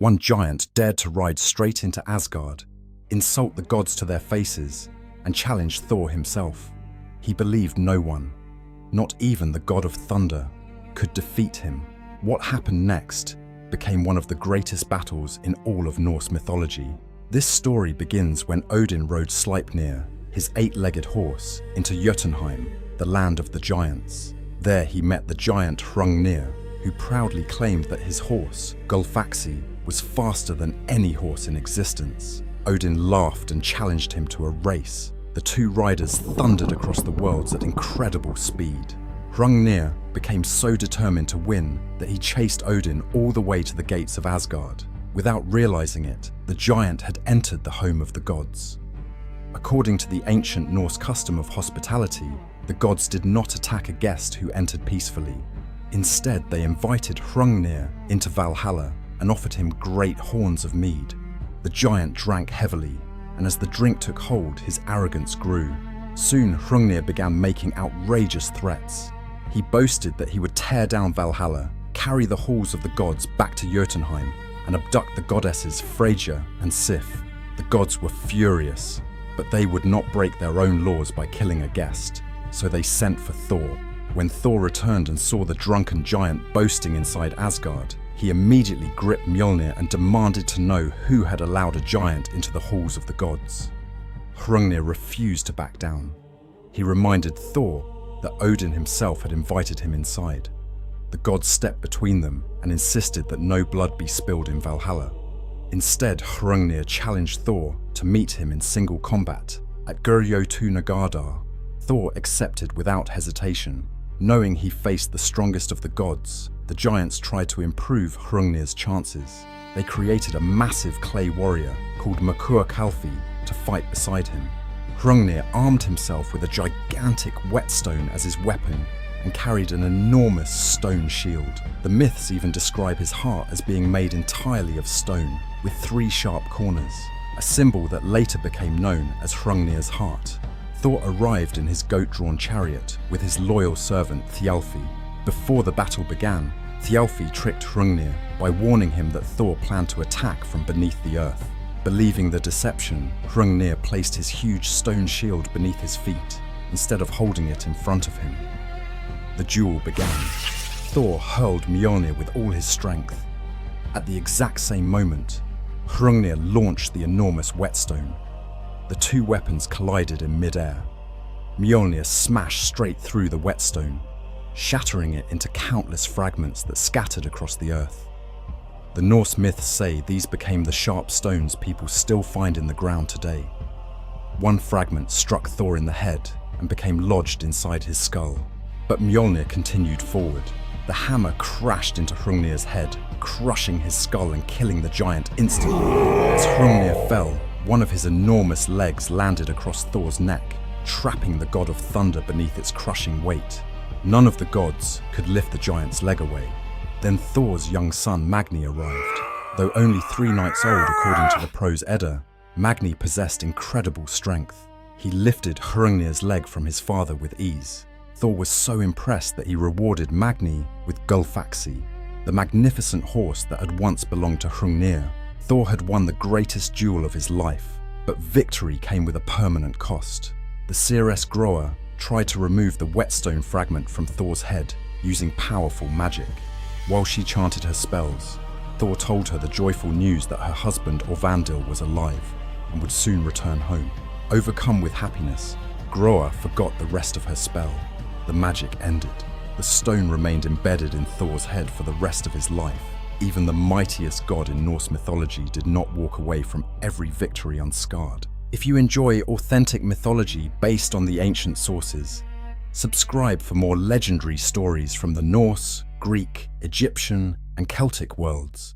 one giant dared to ride straight into Asgard, insult the gods to their faces, and challenge Thor himself. He believed no one, not even the god of thunder, could defeat him. What happened next became one of the greatest battles in all of Norse mythology. This story begins when Odin rode Sleipnir, his 8-legged horse, into Jotunheim, the land of the giants. There he met the giant Hrungnir, who proudly claimed that his horse, Gullfaxi, was faster than any horse in existence. Odin laughed and challenged him to a race. The two riders thundered across the worlds at incredible speed. Hrungnir became so determined to win that he chased Odin all the way to the gates of Asgard. Without realizing it, the giant had entered the home of the gods. According to the ancient Norse custom of hospitality, the gods did not attack a guest who entered peacefully. Instead, they invited Hrungnir into Valhalla and offered him great horns of mead. The giant drank heavily, and as the drink took hold, his arrogance grew. Soon, Hrungnir began making outrageous threats. He boasted that he would tear down Valhalla, carry the halls of the gods back to Jotunheim, and abduct the goddesses Freyja and Sif. The gods were furious, but they would not break their own laws by killing a guest, so they sent for Thor. When Thor returned and saw the drunken giant boasting inside Asgard, he immediately gripped Mjölnir and demanded to know who had allowed a giant into the halls of the gods. Hrungnir refused to back down. He reminded Thor that Odin himself had invited him inside. The gods stepped between them and insisted that no blood be spilled in Valhalla. Instead, Hrungnir challenged Thor to meet him in single combat at Gurjotunagardar. Thor accepted without hesitation. Knowing he faced the strongest of the gods, the giants tried to improve Hrungnir's chances. They created a massive clay warrior called Kalfi to fight beside him. Hrungnir armed himself with a gigantic whetstone as his weapon and carried an enormous stone shield. The myths even describe his heart as being made entirely of stone, with 3 sharp corners, a symbol that later became known as Hrungnir's heart. Thor arrived in his goat-drawn chariot with his loyal servant Thjalfi. Before the battle began, Thjalfi tricked Hrungnir by warning him that Thor planned to attack from beneath the earth. Believing the deception, Hrungnir placed his huge stone shield beneath his feet, instead of holding it in front of him. The duel began. Thor hurled Mjölnir with all his strength. At the exact same moment, Hrungnir launched the enormous whetstone. The two weapons collided in mid-air. Mjölnir smashed straight through the whetstone, shattering it into countless fragments that scattered across the earth. The Norse myths say these became the sharp stones people still find in the ground today. One fragment struck Thor in the head and became lodged inside his skull. But Mjölnir continued forward. The hammer crashed into Hrungnir's head, crushing his skull and killing the giant instantly. As Hrungnir fell, one of his enormous legs landed across Thor's neck, trapping the god of thunder beneath its crushing weight. None of the gods could lift the giant's leg away. Then Thor's young son Magni arrived. Though only 3 nights old according to the Prose Edda, Magni possessed incredible strength. He lifted Hrungnir's leg from his father with ease. Thor was so impressed that he rewarded Magni with Gullfaxi, the magnificent horse that had once belonged to Hrungnir. Thor had won the greatest duel of his life, but victory came with a permanent cost. The seeress Groa tried to remove the whetstone fragment from Thor's head using powerful magic. While she chanted her spells, Thor told her the joyful news that her husband Orvandil was alive and would soon return home. Overcome with happiness, Groa forgot the rest of her spell. The magic ended. The stone remained embedded in Thor's head for the rest of his life. Even the mightiest god in Norse mythology did not walk away from every victory unscarred. If you enjoy authentic mythology based on the ancient sources, subscribe for more legendary stories from the Norse, Greek, Egyptian, and Celtic worlds.